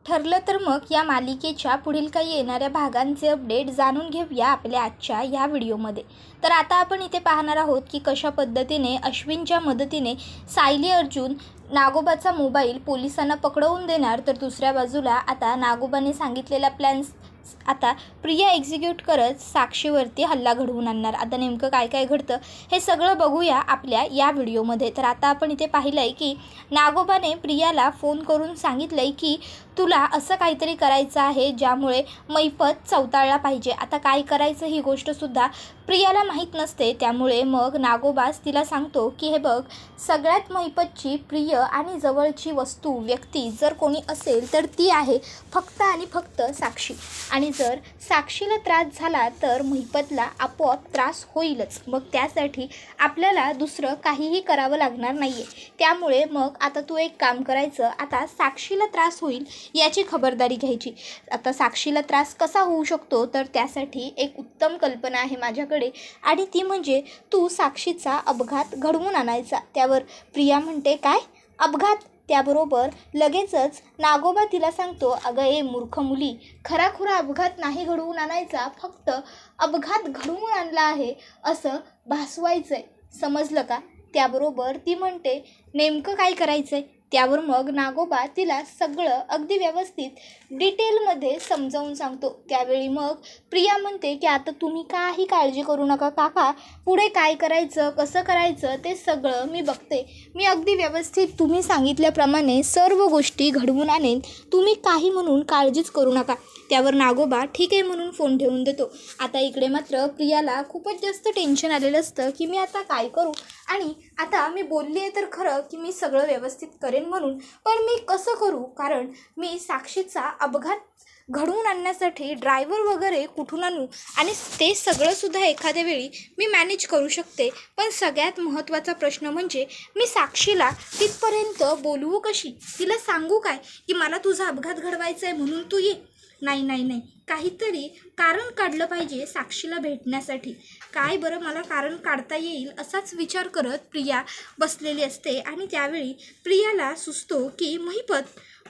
ठरलं तर मग या मालिकेच्या पुढील काही येणाऱ्या भागांचे अपडेट जाणून घेऊया आपल्या आजच्या या व्हिडिओमध्ये। तर आता आपण इथे पाहणार आहोत की कशा पद्धतीने अश्विनच्या मदतीने सायली अर्जुन नागोबाचा मोबाईल पोलिसांना पकडवून देणार, तर दुसऱ्या बाजूला आता नागोबाने सांगितलेला प्लॅन आता प्रिया एक्झिक्यूट करत साक्षीवरती हल्ला घडवून आणणार। आता नेमकं काय काय घडतं हे सगळं बघूया आपल्या या व्हिडिओमध्ये। तर आता आपण इथे पाहिलं आहे की नागोबाने प्रियाला फोन करून सांगितलं आहे की तुला असं काहीतरी करायचं आहे ज्यामुळे मैपत चवताळला पाहिजे। आता काय करायचं ही गोष्टसुद्धा प्रियाला माहीत नसते, त्यामुळे मग नागोबास तिला सांगतो की हे बघ, सगळ्यात मैपतची प्रिय आणि जवळची वस्तू व्यक्ती जर कोणी असेल तर ती आहे फक्त आणि फक्त साक्षी, आणि जर साक्षीला त्रास झाला तर मैपतला आपोआप त्रास होईलच। मग त्यासाठी आपल्याला दुसरं काहीही करावं लागणार नाही आहे। त्यामुळे मग आता तू एक काम करायचं, आता साक्षीला त्रास होईल याची खबरदारी घ्यायची। आता साक्षीला त्रास कसा होऊ शकतो, तर त्यासाठी एक उत्तम कल्पना आहे माझ्याकडे, आणि ती म्हणजे तू साक्षीचा अपघात घडवून आणायचा। त्यावर प्रिया म्हणते काय अपघात? त्याबरोबर लगेचच नागोबा तिला सांगतो, अगं ए मूर्ख मुली, खराखुरा अपघात नाही घडवून आणायचा, फक्त अपघात घडवून आणला आहे असं भासवायचं आहे, समजलं का? त्याबरोबर ती म्हणते नेमकं काय करायचं आहे? त्यावर मग नागोबा तिला सगळं अगदी व्यवस्थित डिटेलमध्ये समजावून सांगतो। त्यावेळी मग प्रिया म्हणते की आता तुम्ही काही काळजी करू नका काका, पुढे काय करायचं कसं करायचं ते सगळं मी बघते, मी अगदी व्यवस्थित तुम्ही सांगितल्याप्रमाणे सर्व गोष्टी घडवून आणेन, तुम्ही काही म्हणून काळजीच करू नका। त्यावर नागोबा ठीक आहे म्हणून फोन ठेवून देतो। आता इकडे मात्र प्रियाला खूपच जास्त टेन्शन आलेलं असतं की मी आता काय करू, आणि आता मी बोलली आहे तर खरं की मी सगळं व्यवस्थित करेन म्हणून, पण मी कसं करू, कारण मी साक्षीचा अपघात घडवून आणण्यासाठी ड्रायव्हर वगैरे कुठून आणू, आणि ते सगळंसुद्धा एखाद्या वेळी मी मॅनेज करू शकते, पण सगळ्यात महत्त्वाचा प्रश्न म्हणजे मी साक्षीला तिथपर्यंत बोलवू कशी, तिला सांगू काय की मला तुझा अपघात घडवायचा आहे म्हणून तू ये? नाही, काहीतरी कारण काढलं पाहिजे साक्षीला भेटण्यासाठी। काय बरं मला कारण काढता येईल असाच विचार करत प्रिया बसलेली असते, आणि त्यावेळी प्रियाला सुचतो की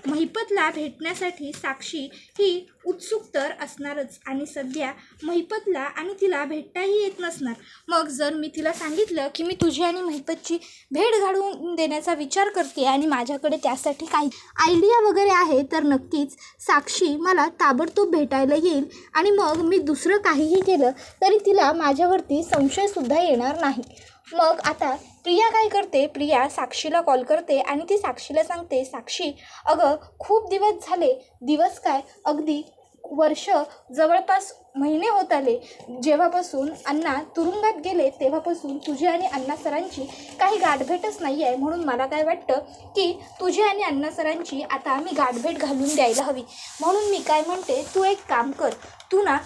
महिपतला भेटण्यासाठी साक्षी ही उत्सुक तर असणारच, आणि सध्या महिपतला आणि तिला भेटताही येत नसणार। मग जर मी तिला सांगितलं की मी तुझी आणि महिपतची भेट घडवून देण्याचा विचार करते आणि माझ्याकडे त्यासाठी काही आयडिया वगैरे आहे, तर नक्कीच साक्षी मला ताबडतोब भेटायला येईल, आणि मग मी दुसरं काहीही केलं तरी तिला माझ्यावरती संशयसुद्धा येणार नाही। मग आता प्रिया काय करते, प्रिया साक्षीला कॉल करते आणि ती साक्षीला सांगते, साक्षी अगं खूप दिवस झाले, दिवस काय अगदी वर्ष, जवळपास महिने होत आले, जेव्हापासून अण्णा तुरुंगात गेले तेव्हापासून तुझी आणि अण्णा सरांची काही गाठभेटच नाही आहे, म्हणून मला काय वाटतं की तुझी आणि अण्णा सरांची आता मी गाठभेट घालून द्यायला हवी। म्हणून मी काय म्हणते, तू एक काम कर, तू ना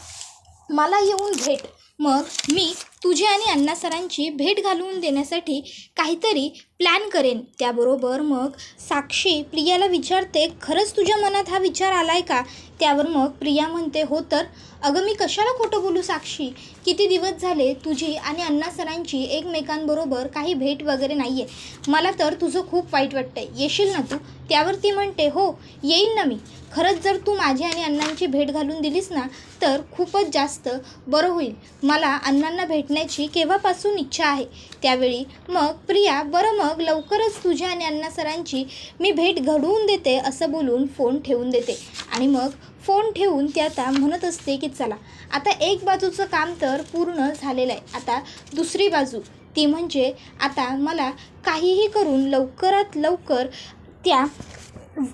मला येऊन भेट, मग मी तुझी आणि अण्णा सरांची भेट घालवून देण्यासाठी काहीतरी प्लॅन करेन। त्याबरोबर मग साक्षी प्रियाला विचारते, खरंच तुझ्या मनात हा विचार आला आहे का? त्यावर मग प्रिया म्हणते, हो तर अगं मी कशाला खोटं बोलू साक्षी, किती दिवस झाले तुझी आणि अण्णा सरांची एकमेकांबरोबर काही भेट वगैरे नाही आहे, मला तर तुझं खूप वाईट वाटतं आहे, येशील ना तू? त्यावर ती म्हणते, हो येईन ना मी, खरंच जर तू माझी आणि अण्णांची भेट घालून दिलीस ना तर खूपच जास्त बरं होईल, मला अण्णांना भेटण्याची केव्हापासून इच्छा आहे। त्यावेळी मग प्रिया, बरं मग लवकरच तुझ्या आणि अण्णा सरांची मी भेट घडवून देते असं बोलून फोन ठेवून देते, आणि मग फोन ठेवून ती आता म्हणत असते की चला आता एक बाजूचं काम तर पूर्ण झालेलं आहे, आता दुसरी बाजू ती म्हणजे आता मला काहीही करून लवकरात लवकर त्या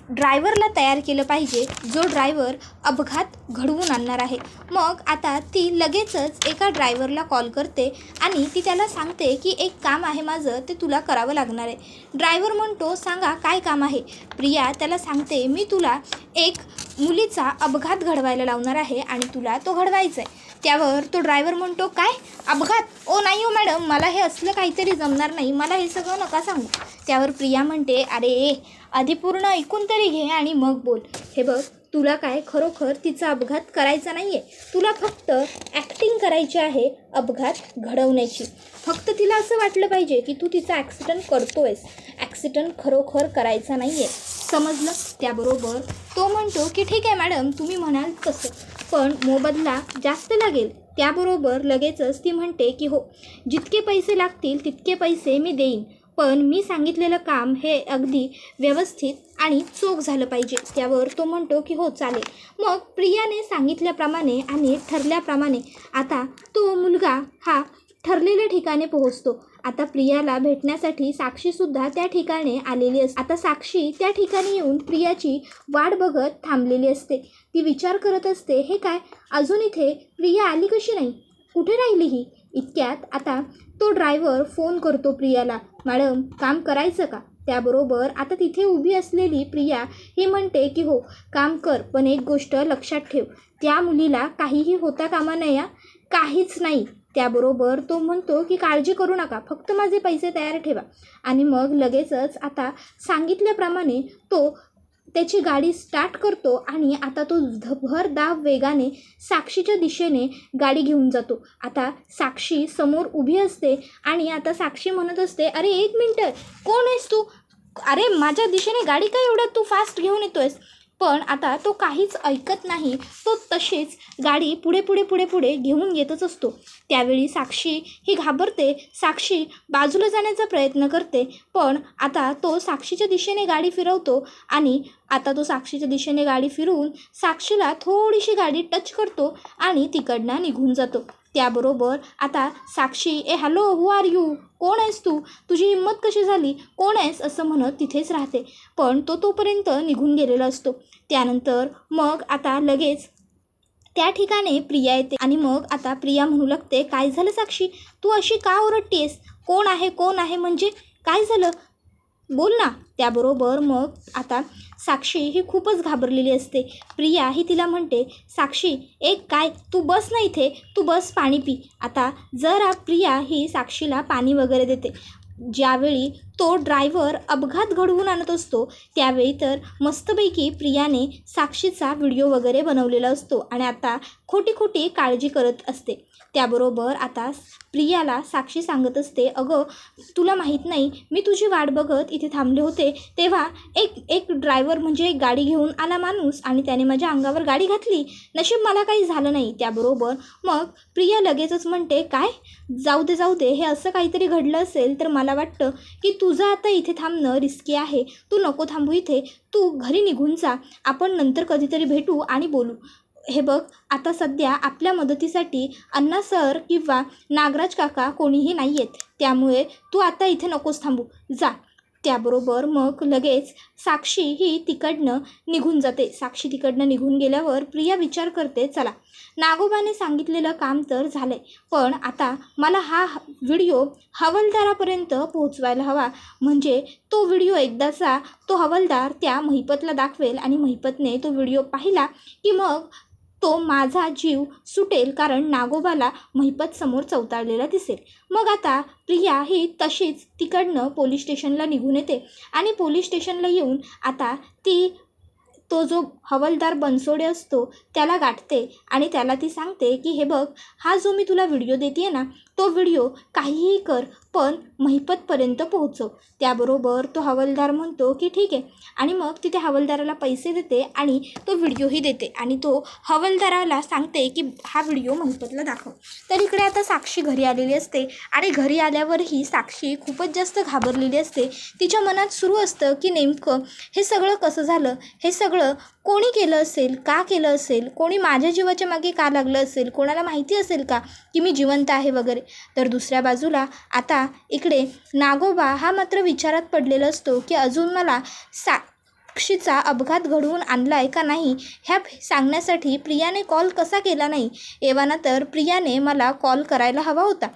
ड्रायव्हरला तयार केलं पाहिजे जो ड्रायव्हर अपघात घडवून आणणार आहे। मग आता ती लगेचच एका ड्रायव्हरला कॉल करते आणि ती त्याला सांगते की एक काम आहे माझं, ते तुला करावं लागणार आहे। ड्रायव्हर म्हणतो, सांगा काय काम आहे? प्रिया त्याला सांगते, मी तुला एक मुलीचा अपघात घडवायला लावणार आहे आणि तुला तो घडवायचा आहे। त्यावर तो ड्रायव्हर म्हणतो, काय अपघात? ओ नाही हो मॅडम, मला हे असलं काहीतरी जमणार नाही, मला हे सगळं नका सांगू। त्यावर प्रिया म्हणते, अरे आधी पूर्ण ऐकून तरी घे आणि मग बोल। हे बघ, तुला काय खरोखर तिचा अपघात करायचा नाही आहे, तुला फक्त ॲक्टिंग करायची आहे अपघात घडवण्याची। फक्त तिला असं वाटलं पाहिजे की तू तिचा ॲक्सिडेंट करतोयस, ॲक्सिडेंट खरोखर करायचा नाही आहे। समजलं? त्याबरोबर तो म्हणतो की ठीक आहे मॅडम, तुम्ही म्हणाल तसं, पण मोबदला जास्त लागेल. त्याबरोबर लगेचच ती म्हणते की हो, जितके पैसे लागतील तितके पैसे मी देईन, पण मी सांगितलेलं काम हे अगदी व्यवस्थित आणि चोख झालं पाहिजे. त्यावर तो म्हणतो की हो चालेल. मग प्रियाने सांगितल्याप्रमाणे आणि ठरल्याप्रमाणे आता तो मुलगा हा ठरलेल्या ठिकाणी पोहोचतो. आता प्रियाला भेटण्यासाठी साक्षीसुद्धा त्या ठिकाणी आलेली असते. आता साक्षी त्या ठिकाणी येऊन प्रियाची वाट बघत थांबलेली असते. ती विचार करत असते, हे काय, अजून इथे प्रिया आली कशी नाही, कुठे राहिली ही? इतक्यात आता तो ड्रायव्हर फोन करतो प्रियाला, मॅडम काम करायचं का? त्याबरोबर आता तिथे उभी असलेली प्रिया ही म्हणते की हो काम कर, पण एक गोष्ट लक्षात ठेव, त्या मुलीला काहीही होता कामा नये, काहीच नाही. त्याबरोबर तो म्हणतो की काळजी करू नका, फक्त माझे पैसे तयार ठेवा. आणि मग लगेचच आता सांगितल्याप्रमाणे तो त्याची गाडी स्टार्ट करतो आणि आता तो भरधाव वेगाने साक्षीच्या दिशेने गाडी घेऊन जातो. आता साक्षी समोर उभी असते आणि आता साक्षी म्हणत असते, अरे एक मिनटं, कोण आहेस तू? अरे माझ्या दिशेने गाडी काय एवढं तू फास्ट घेऊन येतोयस? पण आता तो काहीच ऐकत नाही. तो तशीच गाडी पुढे पुढे पुढे पुढे घेऊन येतच असतो. त्यावेळी साक्षी ही घाबरते. साक्षी बाजूला जाण्याचा प्रयत्न करते, पण आता तो साक्षीच्या दिशेने गाडी फिरवतो आणि आता तो साक्षीच्या दिशेने गाडी फिरवून साक्षीला थोडीशी गाडी टच करतो आणि तिकडनं निघून जातो. त्याबरोबर आता साक्षी, ए हॅलो, हू आर यू, कोण आहेस तू, तुझी हिंमत कशी झाली, कोण आहेस, असं म्हणत तिथेच राहते. पण तो तोपर्यंत निघून गेलेला असतो. त्यानंतर मग आता लगेच त्या ठिकाणी प्रिया येते आणि मग आता प्रिया म्हणू लागते, काय झालं साक्षी, तू अशी का ओरडतेस? कोण आहे, कोण आहे म्हणजे काय झालं, बोल ना. त्याबरोबर मग आता साक्षी ही खूपच घाबरलेली असते. प्रिया ही तिला म्हणते, साक्षी एक काय, तू बस ना इथे, तू बस, पाणी पी. आता जरा प्रिया ही साक्षीला पाणी वगैरे देते. ज्यावेळी तो ड्रायव्हर अपघात घडवून आणत असतो त्यावेळी तर मस्तपैकी प्रियाने साक्षीचा व्हिडिओ वगैरे बनवलेला असतो आणि आता खोटी खोटी काळजी करत असते. त्याबरोबर आता प्रियाला साक्षी सांगत असते, अगं तुला माहीत नाही, मी तुझी वाट बघत इथे थांबले होते, तेव्हा एक ड्रायव्हर म्हणजे एक गाडी घेऊन आला माणूस आणि त्याने माझ्या अंगावर गाडी घातली, नशीब मला काही झालं नाही. त्याबरोबर मग प्रिया लगेचच म्हणते, काय, जाऊ दे, हे असं काहीतरी घडलं असेल तर मला वाटतं की तुझं आता इथे थांबणं रिस्की आहे, तू नको थांबू इथे, तू घरी निघून जा, आपण नंतर कधीतरी भेटू आणि बोलू. हे बघ, आता सध्या आपल्या मदतीसाठी अण्णा सर किंवा नागराज काका कोणीही नाही आहेत, त्यामुळे तू आता इथे नकोस थांबू, जा. त्याबरोबर मग लगेच साक्षी ही तिकडनं निघून जाते. साक्षी तिकडनं निघून गेल्यावर प्रिया विचार करते, चला नागोबाने सांगितलेलं काम तर झालं आहे, पण आता मला हा व्हिडिओ हवालदारापर्यंत पोहोचवायला हवा, म्हणजे तो व्हिडिओ एकदाचा तो हवालदार त्या महिपतला दाखवेल आणि महिपतने तो व्हिडिओ पाहिला की मग तो माझा जीव सुटेल, कारण नागोबाला महिपत समोर चवताळलेला दिसेल. मग आता प्रिया ही तशीच तिकडनं पोलीस स्टेशनला निघून येते आणि पोलीस स्टेशनला येऊन आता ती तो जो हवालदार बनसोडे असतो त्याला गाठते आणि त्याला ती सांगते की हे बघ, हा जो मी तुला व्हिडिओ देते ना, तो व्हिडिओ काहीही कर पण महिपतपर्यंत पोहोचव. त्याबरोबर तो हवालदार म्हणतो की ठीक आहे, आणि मग तिथे हवालदाराला पैसे देते आणि तो व्हिडिओही देते आणि तो हवालदाराला सांगते की हा व्हिडिओ महिपतला दाखव. तर इकडे आता साक्षी घरी आलेली असते आणि घरी आल्यावरही साक्षी खूपच जास्त घाबरलेली असते. तिच्या मनात सुरू असतं की नेमकं हे सगळं कसं झालं, हे सगळं कोणी केलं असेल, का केलं असेल, कोणी माझ्या जीवाच्या मागे का लागलं असेल, कोणाला माहिती असेल का की मी जिवंत आहे वगैरे. तर दुसऱ्या बाजूला आता इकडे नागोबा हा मात्र विचारात पडलेला असतो की अजून मला साक्षीचा अपघात घडवून आणला आहे का नाही ह्या सांगण्यासाठी प्रियाने कॉल कसा केला नाही. एव्हाना तर प्रियाने मला कॉल करायला हवा होता,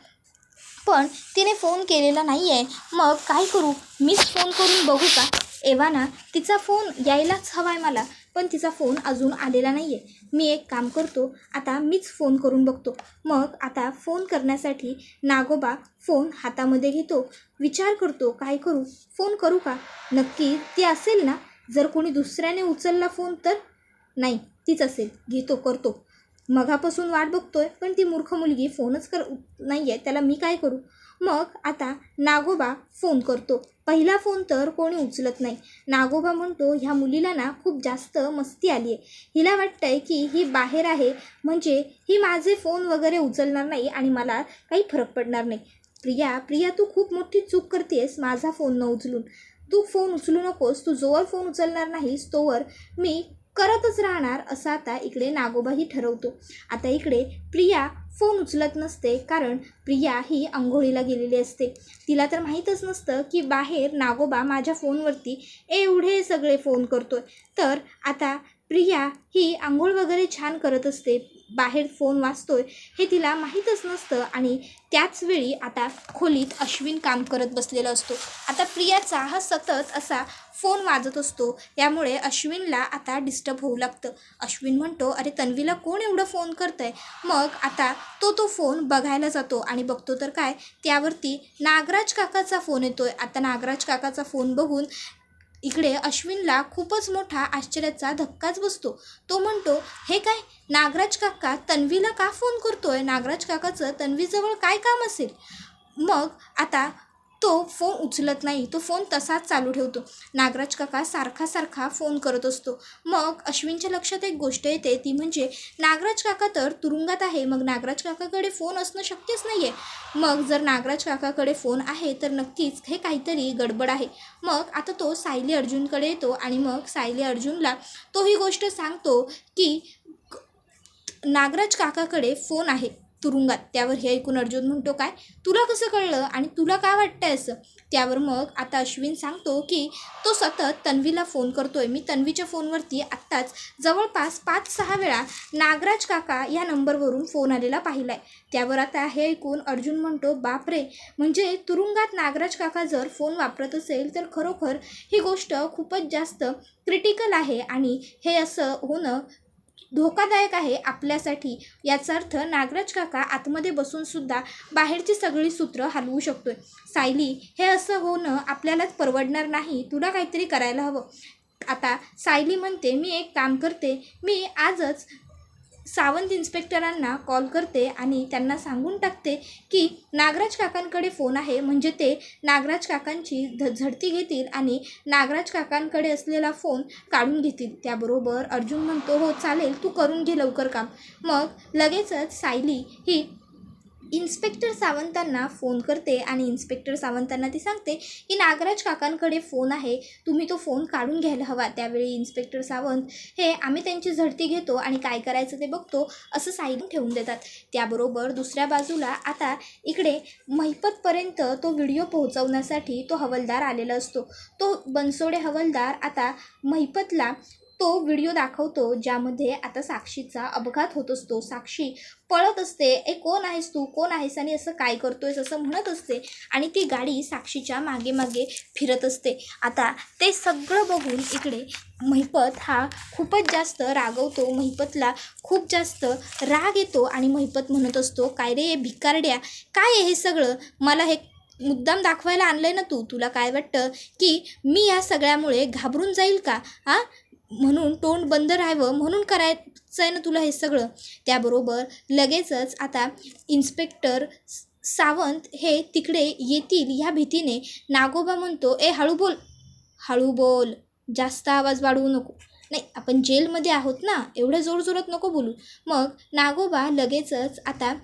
पण तिने फोन केलेला नाही आहे, मग काय करू, मीच फोन करून बघू का. एव्हाना तिचा फोन यायलाच हवा आहे मला, पण तिचा फोन अजून आलेला नाही आहे. मी एक काम करतो, आता मीच फोन करून बघतो. मग आता फोन करण्यासाठी नागोबा फोन हातामध्ये घेतो, विचार करतो काय करू, फोन करू का, नक्की ती असेल ना, जर कोणी दुसऱ्याने उचलला फोन तर नाही, तीच असेल, घेतो, करतो. मगापासून वाट बघतोय पण ती मूर्ख मुलगी फोनच नाही आहे, त्याला मी काय करू. मग आता नागोबा फोन करतो, पहिला फोन तर कोणी उचलत नाही. नागोबा म्हणतो, ह्या मुलीला ना खूप जास्त मस्ती आली आहे. हिला वाटतंय की ही बाहेर आहे म्हणजे ही माझे फोन वगैरे उचलणार नाही आणि मला काही फरक पडणार नाही. प्रिया तू खूप मोठी चूक करतेस माझा फोन न उचलून. तू फोन उचलू नकोस. तू जोवर फोन उचलणार नाहीस तोवर मी करतच राहणार, असं आता इकडे नागोबाही ठरवतो. आता इकडे प्रिया फोन उचलत नसते, कारण प्रिया ही अंघोळीला गेलेली असते. तिला तर माहीतच नसतं की बाहेर नागोबा माझ्या फोनवरती एवढे सगळे फोन करतोय. तर आता प्रिया ही अंघोळ वगैरे छान करत असते, बाहेर फोन वाजतोय हे तिला माहीतच नसतं. आणि त्याचवेळी आता खोलीत अश्विन काम करत बसलेला असतो. आता प्रियाचा हा सतत असा फोन वाजत असतो, त्यामुळे अश्विनला आता डिस्टर्ब होऊ लागतं. अश्विन म्हणतो, अरे तन्वीला कोण एवढं फोन करतं आहे. मग आता तो फोन बघायला जातो आणि बघतो तर काय, त्यावरती नागराज काकाचा फोन येतो आहे. आता नागराज काकाचा फोन बघून इकडे अश्विनला खूपच मोठा आश्चर्याचा धक्काच बसतो. तो म्हणतो, हे काय, नागराज काका तन्वीला का फोन करतोय? नागराज काकाचं तन्वीजवळ काय काम असेल? मग आता तो फोन उचलत नाही, तो फोन तसाच चालू ठेवतो. नागराज काका सारखा फोन करत असतो. मग अश्विनच्या लक्षात एक गोष्ट येते, ती म्हणजे नागराज काका तर तुरुंगात आहे. मग नागराज काकाकडे फोन असणं शक्यच नाही आहे. मग जर नागराज काकाकडे फोन आहे तर नक्कीच हे काहीतरी गडबड आहे. मग आता तो सायली अर्जुनकडे येतो आणि मग सायली अर्जुनला तो ही गोष्ट सांगतो की नागराज काकाकडे फोन आहे तुरुंगात. त्यावर हे ऐकून अर्जुन म्हणतो, काय, तुला कसं कळलं आणि तुला काय वाटतंय असं? त्यावर मग आता अश्विन सांगतो की तो सतत तन्वीला फोन करतोय. मी तन्वीच्या फोनवरती आत्ताच जवळपास 5-6 वेळा नागराज काका या नंबरवरून फोन आलेला पाहिला आहे. त्यावर आता हे ऐकून अर्जुन म्हणतो, बापरे, म्हणजे तुरुंगात नागराज काका जर फोन वापरत असेल तर खरोखर ही गोष्ट खूपच जास्त क्रिटिकल आहे आणि हे असं होणं धोकादायक आहे आपल्यासाठी. याचा अर्थ नागराज काका आतमध्ये बसूनसुद्धा बाहेरची सगळी सूत्र हलवू शकतोय. सायली, हे असं होणं आपल्यालाच परवडणार नाही, तुला काहीतरी करायला हवं. आता सायली म्हणते, मी एक काम करते, मी आजच सावंत इन्स्पेक्टरांना कॉल करते आणि त्यांना सांगून टाकते की नागराज काकांकडे फोन आहे, म्हणजे ते नागराज काकांची झडती घेतील आणि नागराज काकांकडे असलेला फोन काढून घेतील. त्याबरोबर अर्जुन म्हणतो, हो चालेल, तू करून घे लवकर काम. मग लगेचच सायली ही इन्स्पेक्टर सावंतांना फोन करते आणि इन्स्पेक्टर सावंतांना ती सांगते की नागराज काकांकडे फोन आहे, तुम्ही तो फोन काढून घ्यायला हवा. त्यावेळी इन्स्पेक्टर सावंत हे आम्ही त्यांची झडती घेतो आणि काय करायचं ते बघतो असं साईड ठेवून देतात. त्याबरोबर दुसऱ्या बाजूला आता इकडे महिपतपर्यंत तो व्हिडिओ पोहोचवण्यासाठी तो हवालदार आलेला असतो. तो बनसोडे हवालदार आता महिपतला तो व्हिडिओ दाखवतो, ज्यामध्ये आता साक्षीचा अपघात होत असतो. साक्षी पळत असते, ए कोण आहेस तू, कोण आहेस आणि असं काय करतोयस असं म्हणत असते आणि ती गाडी साक्षीच्या मागे मागे फिरत असते. आता ते सगळं बघून इकडे महिपत हा खूपच जास्त रागवतो. महिपतला खूप जास्त राग येतो आणि महिपत म्हणत असतो, काय रे भिकारड्या, काय आहे हे सगळं, मला हे मुद्दाम दाखवायला आणलंय ना तू, तुला काय वाटतं की मी या सगळ्यामुळे घाबरून जाईल का? म्हणून तोंड बंद राहावं म्हणून करायचं आहे ना तुला हे सगळं? त्याबरोबर लगेचच आता इन्स्पेक्टर सावंत हे तिकडे येतील ह्या भीतीने नागोबा म्हणतो, ए हळू बोल, जास्त आवाज वाढवू नको. नाही, आपण जेलमध्ये आहोत ना, एवढं जोरजोरात नको बोलू. मग नागोबा लगेचच आता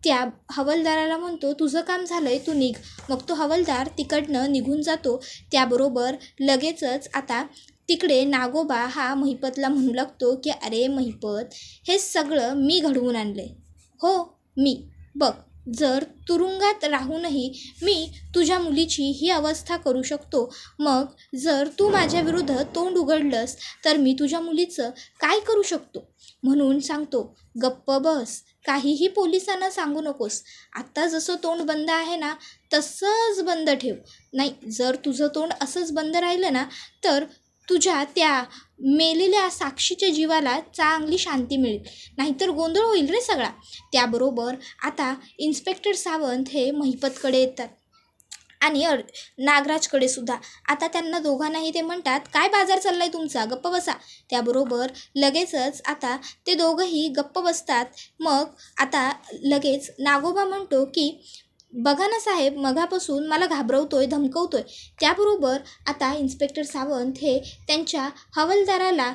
त्या हवालदाराला म्हणतो, तुझं काम झालं आहे, तू निघ. मग तो हवालदार तिकडनं निघून जातो. त्याबरोबर लगेचच आता तिकडे नागोबा हा महिपतला म्हणू लागतो की अरे महिपत, हे सगळं मी घडवून आणलं आहे. हो, मी बघ, जर तुरुंगात राहूनही मी तुझ्या मुलीची ही अवस्था करू शकतो, मग जर तू माझ्या विरुद्ध तोंड उघडलंस तर मी तुझ्या मुलीचं काय करू शकतो? म्हणून सांगतो, गप्प बस, काहीही पोलिसांना सांगू नकोस. आत्ता जसं तोंड बंद आहे ना तसंच बंद ठेव. नाही, जर तुझं तोंड असंच बंद राहिलं ना तर तुझ्या त्या मेलेल्या साक्षीच्या जीवाला चांगली शांती मिळेल, नाहीतर गोंधळ होईल रे सगळा. त्याबरोबर आता इन्स्पेक्टर सावंत हे महिपतकडे येतात आणि नागराजकडे सुद्धा. आता त्यांना दोघांनाही ते म्हणतात, काय बाजार चालला आहे तुमचा, गप्प बसा. त्याबरोबर लगेचच आता ते दोघंही गप्प बसतात. मग आता लगेच नागोबा म्हणतो की बघा ना साहेब, मगापासून मला घाबरवतोय, धमकवतोय. त्याबरोबर आता इन्स्पेक्टर सावंत हे त्यांच्या हवालदाराला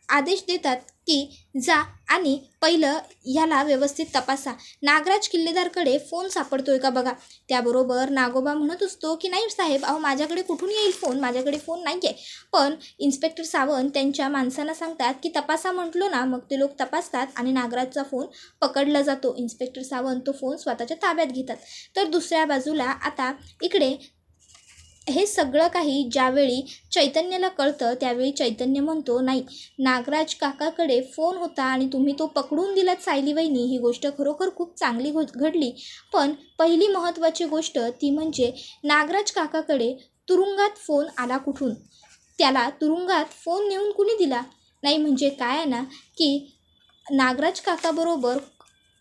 आदेश देतात की जा आणि पहिलं ह्याला व्यवस्थित तपासा. नागराज किल्लेदारकडे फोन सापडतोय का बघा. त्याबरोबर नागोबा म्हणत असतो की नाही साहेब, अहो माझ्याकडे कुठून येईल फोन, माझ्याकडे फोन नाही आहे. पण इन्स्पेक्टर सावंत त्यांच्या माणसांना सांगतात की तपासा म्हटलो ना. मग ते लोक तपासतात आणि नागराजचा फोन पकडला जातो. इन्स्पेक्टर सावंत तो फोन स्वतःच्या ताब्यात घेतात. तर दुसऱ्या बाजूला आता इकडे हे सगळं काही ज्यावेळी चैतन्याला कळतं त्यावेळी चैतन्य म्हणतो, नाही, नागराज काकाकडे फोन होता आणि तुम्ही तो पकडून दिलात सायली वहिनी, ही गोष्ट खरोखर खूप चांगली घडली. पण पहिली महत्त्वाची गोष्ट ती म्हणजे नागराज काकाकडे तुरुंगात फोन आला कुठून, त्याला तुरुंगात फोन नेऊन कुणी दिला. नाही म्हणजे काय आहे ना की नागराज काकाबरोबर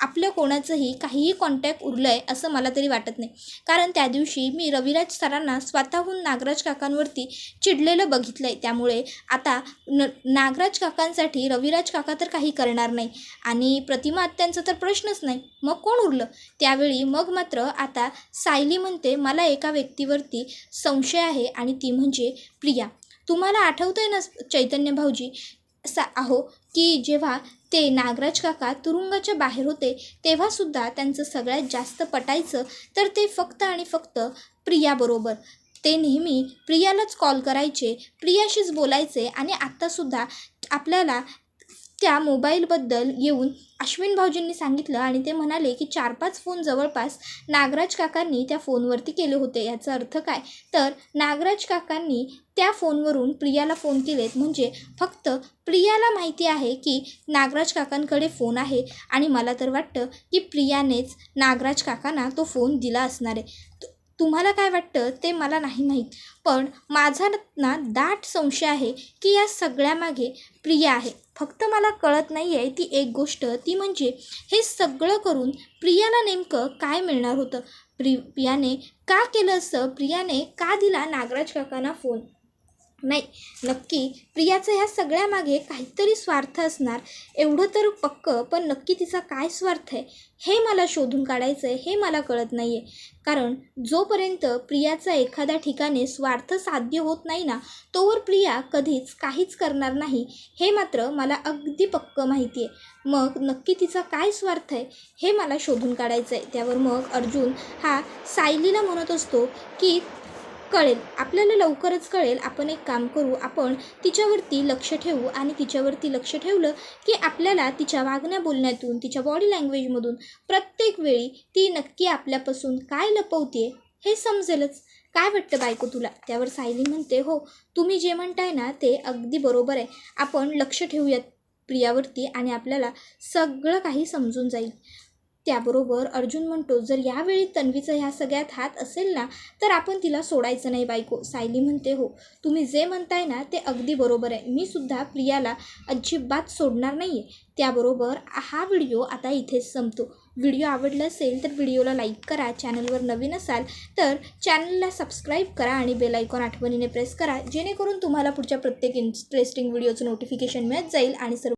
आपल्या कोणाचंही काहीही कॉन्टॅक्ट उरलं आहे असं मला तरी वाटत नाही. कारण त्या दिवशी मी रविराज सरांना स्वतःहून नागराज काकांवरती चिडलेलं बघितलं आहे. त्यामुळे आता नागराज काकांसाठी रविराज काका तर काही करणार नाही आणि प्रतिमा आत्यांचा तर प्रश्नच नाही. मग कोण उरलं त्यावेळी. मग मात्र आता सायली म्हणते, मला एका व्यक्तीवरती संशय आहे आणि ती म्हणजे प्रिया. तुम्हाला आठवतं आहे ना चैतन्य भाऊजी, अहो की जेव्हा ते नागराज काका तुरुंगाच्या बाहेर होते तेव्हासुद्धा त्यांचं सगळ्यात जास्त पटायचं तर ते फक्त आणि फक्त प्रियाबरोबर. ते नेहमी प्रियालाच कॉल करायचे, प्रियाशीच बोलायचे आणि आत्तासुद्धा आपल्याला त्या मोबाईलबद्दल येऊन अश्विन भाऊजींनी सांगितलं आणि ते म्हणाले की 4-5 फोन जवळपास नागराज काकांनी त्या फोनवरती केले होते. याचा अर्थ काय, तर नागराज काकांनी त्या फोनवरून प्रियाला फोन केलेत. म्हणजे फक्त प्रियाला माहिती आहे की नागराज काकांकडे फोन आहे आणि मला तर वाटतं की प्रियानेच नागराज काकांना तो फोन दिला असणार आहे. तुम्हाला काय वाटतं ते मला नाही माहीत, पण माझा ना दाट संशय आहे की या सगळ्यामागे प्रिया आहे. फक्त मला कळत नाही आहे ती एक गोष्ट, ती म्हणजे हे सगळं करून प्रियाला नेमकं काय मिळणार होतं. प्रियाने का केलं असं, प्रियाने का दिला नागराज काकांना फोन. नाही, नक्की प्रियाचं ह्या सगळ्यामागे काहीतरी स्वार्थ असणार एवढं तर पक्कं. पण नक्की तिचा काय स्वार्थ आहे हे मला शोधून काढायचं आहे, हे मला कळत नाही आहे. कारण जोपर्यंत प्रियाचा एखाद्या ठिकाणी स्वार्थ साध्य होत नाही ना, तोवर प्रिया कधीच काहीच करणार नाही, हे मात्र मला अगदी पक्कं माहिती आहे. मग नक्की तिचा काय स्वार्थ आहे हे मला शोधून काढायचं आहे. त्यावर मग अर्जुन हा सायलीला म्हणत असतो की कळेल, आपल्याला लवकरच कळेल. आपण एक काम करू, आपण तिच्यावरती लक्ष ठेवू आणि तिच्यावरती लक्ष ठेवलं की आपल्याला तिच्या वागण्या बोलण्यातून, तिच्या बॉडी लँग्वेजमधून प्रत्येक वेळी ती नक्की आपल्यापासून काय लपवते हे समजेलच. काय वाटतं बायको तुला. त्यावर सायली म्हणते, हो तुम्ही जे म्हणताय ना ते अगदी बरोबर आहे. आपण लक्ष ठेवूयात प्रियावरती आणि आपल्याला सगळं काही समजून जाईल. त्याबरोबर अर्जुन म्हणतो, जर यावेळी तन्वीचा ह्या सगळ्यात हात असेल ना तर आपण तिला सोडायचं नाही बायको. सायली म्हणते, हो तुम्ही जे म्हणताय ना ते अगदी बरोबर आहे. मी सुद्धा प्रियाला अजिबात सोडणार नाही आहे. त्याबरोबर हा व्हिडिओ आता इथेच संपतो. व्हिडिओ आवडला असेल तर व्हिडिओला लाईक करा. चॅनलवर नवीन असाल तर चॅनलला सबस्क्राईब करा आणि बेल आयकॉन आठवणीने प्रेस करा, जेणेकरून तुम्हाला पुढच्या प्रत्येक इंटरेस्टिंग व्हिडिओचं नोटिफिकेशन मिळत जाईल आणि सर्व